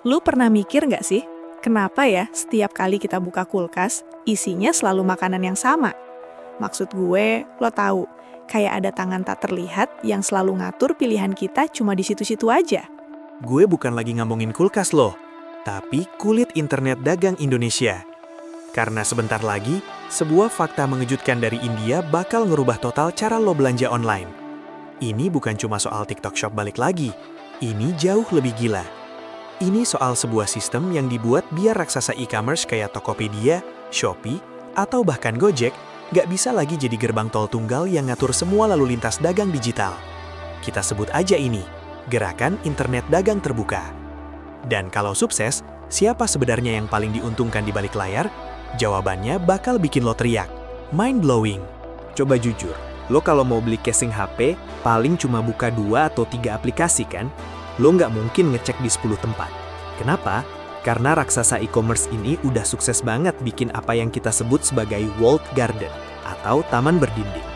Lu pernah mikir nggak sih, kenapa ya setiap kali kita buka kulkas, isinya selalu makanan yang sama? Maksud gue, lo tahu, kayak ada tangan tak terlihat yang selalu ngatur pilihan kita cuma di situ-situ aja. Gue bukan lagi ngomongin kulkas loh, tapi kulit internet dagang Indonesia. Karena sebentar lagi, sebuah fakta mengejutkan dari India bakal ngerubah total cara lo belanja online. Ini bukan cuma soal TikTok Shop balik lagi, ini jauh lebih gila. Ini soal sebuah sistem yang dibuat biar raksasa e-commerce kayak Tokopedia, Shopee, atau bahkan Gojek nggak bisa lagi jadi gerbang tol tunggal yang ngatur semua lalu lintas dagang digital. Kita sebut aja ini, gerakan internet dagang terbuka. Dan kalau sukses, siapa sebenarnya yang paling diuntungkan di balik layar? Jawabannya bakal bikin lo teriak. Mind blowing. Coba jujur, lo kalau mau beli casing HP, paling cuma buka 2 atau 3 aplikasi kan? Lo nggak mungkin ngecek di 10 tempat. Kenapa? Karena raksasa e-commerce ini udah sukses banget bikin apa yang kita sebut sebagai walled garden, atau taman berdinding.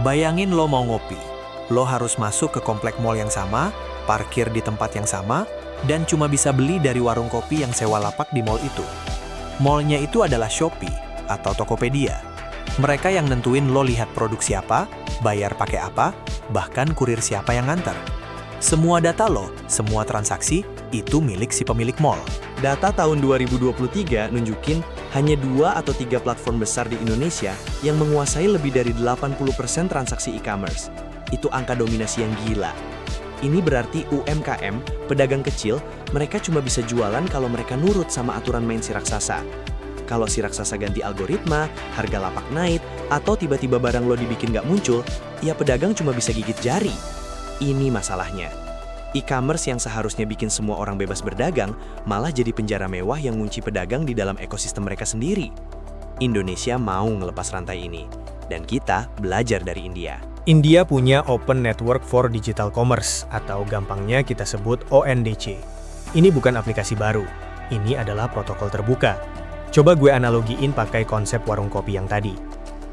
Bayangin lo mau ngopi. Lo harus masuk ke komplek mall yang sama, parkir di tempat yang sama, dan cuma bisa beli dari warung kopi yang sewa lapak di mall itu. Mallnya itu adalah Shopee atau Tokopedia. Mereka yang nentuin lo lihat produk siapa, bayar pakai apa, bahkan kurir siapa yang nganter. Semua data lo, semua transaksi, itu milik si pemilik mall. Data tahun 2023 nunjukin hanya 2 atau 3 platform besar di Indonesia yang menguasai lebih dari 80% transaksi e-commerce. Itu angka dominasi yang gila. Ini berarti UMKM, pedagang kecil, mereka cuma bisa jualan kalau mereka nurut sama aturan main si raksasa. Kalau si raksasa ganti algoritma, harga lapak naik, atau tiba-tiba barang lo dibikin nggak muncul, ya pedagang cuma bisa gigit jari. Ini masalahnya. E-commerce yang seharusnya bikin semua orang bebas berdagang, malah jadi penjara mewah yang ngunci pedagang di dalam ekosistem mereka sendiri. Indonesia mau ngelepas rantai ini, dan kita belajar dari India. India punya Open Network for Digital Commerce, atau gampangnya kita sebut ONDC. Ini bukan aplikasi baru, ini adalah protokol terbuka. Coba gue analogiin pakai konsep warung kopi yang tadi.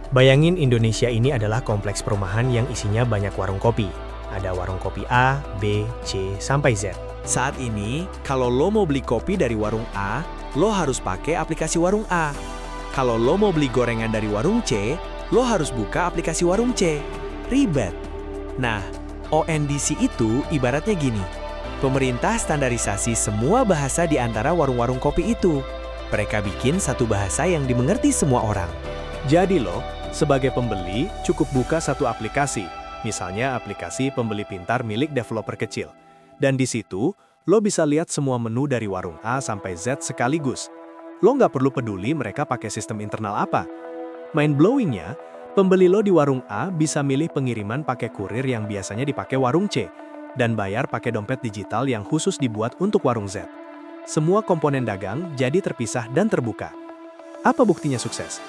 Bayangin Indonesia ini adalah kompleks perumahan yang isinya banyak warung kopi. Ada warung kopi A, B, C, sampai Z. Saat ini, kalau lo mau beli kopi dari warung A, lo harus pakai aplikasi warung A. Kalau lo mau beli gorengan dari warung C, lo harus buka aplikasi warung C. Ribet. Nah, ONDC itu ibaratnya gini. Pemerintah standarisasi semua bahasa di antara warung-warung kopi itu. Mereka bikin satu bahasa yang dimengerti semua orang. Jadi lo, sebagai pembeli, cukup buka satu aplikasi. Misalnya aplikasi pembeli pintar milik developer kecil. Dan di situ, lo bisa lihat semua menu dari warung A sampai Z sekaligus. Lo nggak perlu peduli mereka pakai sistem internal apa. Mind-blowingnya, pembeli lo di warung A bisa milih pengiriman pakai kurir yang biasanya dipakai warung C, dan bayar pakai dompet digital yang khusus dibuat untuk warung Z. Semua komponen dagang jadi terpisah dan terbuka. Apa buktinya sukses?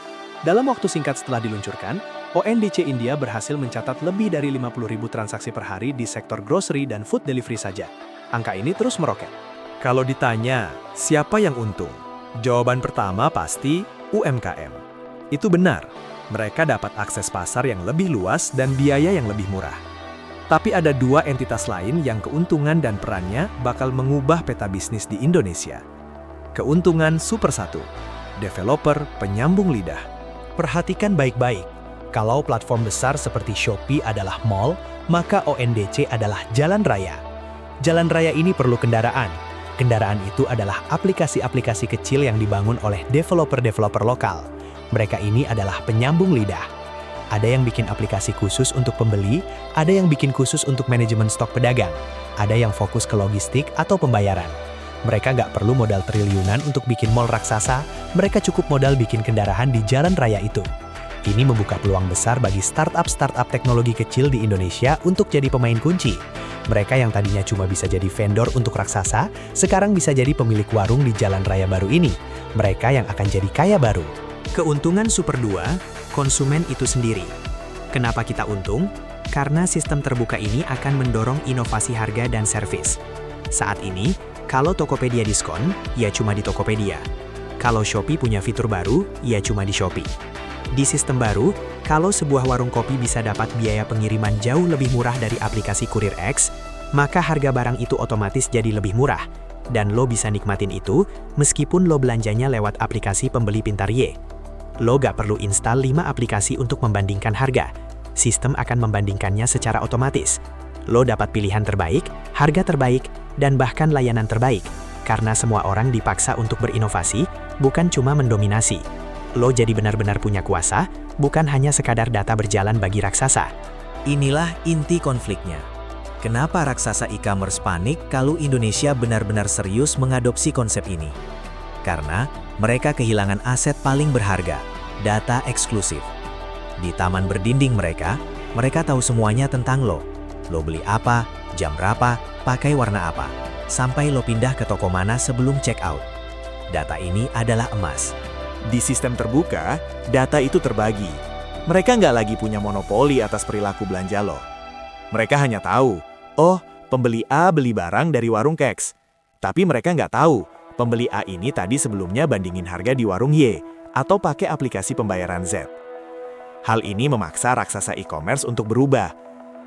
Dalam waktu singkat setelah diluncurkan, ONDC India berhasil mencatat lebih dari 50.000 transaksi per hari di sektor grocery dan food delivery saja. Angka ini terus meroket. Kalau ditanya, siapa yang untung? Jawaban pertama pasti UMKM. Itu benar, mereka dapat akses pasar yang lebih luas dan biaya yang lebih murah. Tapi ada 2 entitas lain yang keuntungan dan perannya bakal mengubah peta bisnis di Indonesia. Keuntungan super satu, developer penyambung lidah. Perhatikan baik-baik. Kalau platform besar seperti Shopee adalah mall, maka ONDC adalah jalan raya. Jalan raya ini perlu kendaraan. Kendaraan itu adalah aplikasi-aplikasi kecil yang dibangun oleh developer-developer lokal. Mereka ini adalah penyambung lidah. Ada yang bikin aplikasi khusus untuk pembeli, ada yang bikin khusus untuk manajemen stok pedagang, ada yang fokus ke logistik atau pembayaran. Mereka nggak perlu modal triliunan untuk bikin mall raksasa, mereka cukup modal bikin kendaraan di jalan raya itu. Ini membuka peluang besar bagi startup-startup teknologi kecil di Indonesia untuk jadi pemain kunci. Mereka yang tadinya cuma bisa jadi vendor untuk raksasa, sekarang bisa jadi pemilik warung di jalan raya baru ini. Mereka yang akan jadi kaya baru. Keuntungan super 2, konsumen itu sendiri. Kenapa kita untung? Karena sistem terbuka ini akan mendorong inovasi harga dan servis. Saat ini, kalau Tokopedia diskon, ya cuma di Tokopedia. Kalau Shopee punya fitur baru, ya cuma di Shopee. Di sistem baru, kalau sebuah warung kopi bisa dapat biaya pengiriman jauh lebih murah dari aplikasi Kurir X, maka harga barang itu otomatis jadi lebih murah. Dan lo bisa nikmatin itu meskipun lo belanjanya lewat aplikasi pembeli pintar Y. Lo gak perlu install 5 aplikasi untuk membandingkan harga. Sistem akan membandingkannya secara otomatis. Lo dapat pilihan terbaik, harga terbaik, dan bahkan layanan terbaik. Karena semua orang dipaksa untuk berinovasi, bukan cuma mendominasi. Lo jadi benar-benar punya kuasa, bukan hanya sekadar data berjalan bagi raksasa. Inilah inti konfliknya. Kenapa raksasa e-commerce panik kalau Indonesia benar-benar serius mengadopsi konsep ini? Karena mereka kehilangan aset paling berharga, data eksklusif. Di taman berdinding mereka tahu semuanya tentang lo. Lo beli apa, jam berapa, pakai warna apa, sampai lo pindah ke toko mana sebelum check out. Data ini adalah emas. Di sistem terbuka, data itu terbagi. Mereka nggak lagi punya monopoli atas perilaku belanja lo. Mereka hanya tahu, oh, pembeli A beli barang dari warung Keks. Tapi mereka nggak tahu, pembeli A ini tadi sebelumnya bandingin harga di warung Y, atau pakai aplikasi pembayaran Z. Hal ini memaksa raksasa e-commerce untuk berubah.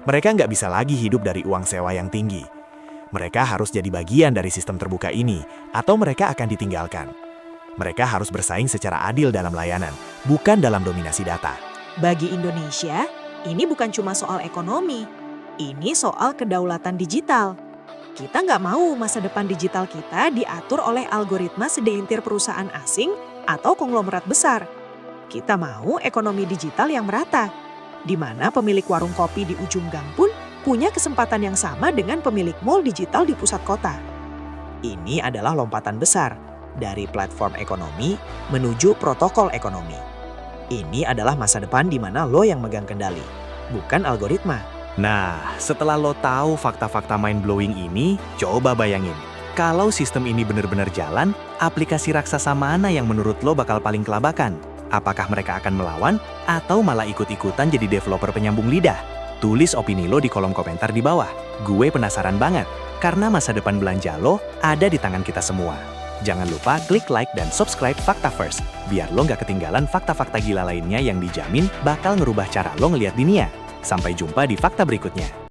Mereka nggak bisa lagi hidup dari uang sewa yang tinggi. Mereka harus jadi bagian dari sistem terbuka ini, atau mereka akan ditinggalkan. Mereka harus bersaing secara adil dalam layanan, bukan dalam dominasi data. Bagi Indonesia, ini bukan cuma soal ekonomi. Ini soal kedaulatan digital. Kita nggak mau masa depan digital kita diatur oleh algoritma segelintir perusahaan asing atau konglomerat besar. Kita mau ekonomi digital yang merata, di mana pemilik warung kopi di ujung gang pun punya kesempatan yang sama dengan pemilik mall digital di pusat kota. Ini adalah lompatan besar dari platform ekonomi menuju protokol ekonomi. Ini adalah masa depan di mana lo yang megang kendali, bukan algoritma. Nah, setelah lo tahu fakta-fakta mind-blowing ini, coba bayangin. Kalau sistem ini benar-benar jalan, aplikasi raksasa mana yang menurut lo bakal paling kelabakan? Apakah mereka akan melawan atau malah ikut-ikutan jadi developer penyambung lidah? Tulis opini lo di kolom komentar di bawah. Gue penasaran banget, karena masa depan belanja lo ada di tangan kita semua. Jangan lupa klik like dan subscribe Fakta First, biar lo nggak ketinggalan fakta-fakta gila lainnya yang dijamin bakal ngerubah cara lo ngeliat dunia. Sampai jumpa di fakta berikutnya.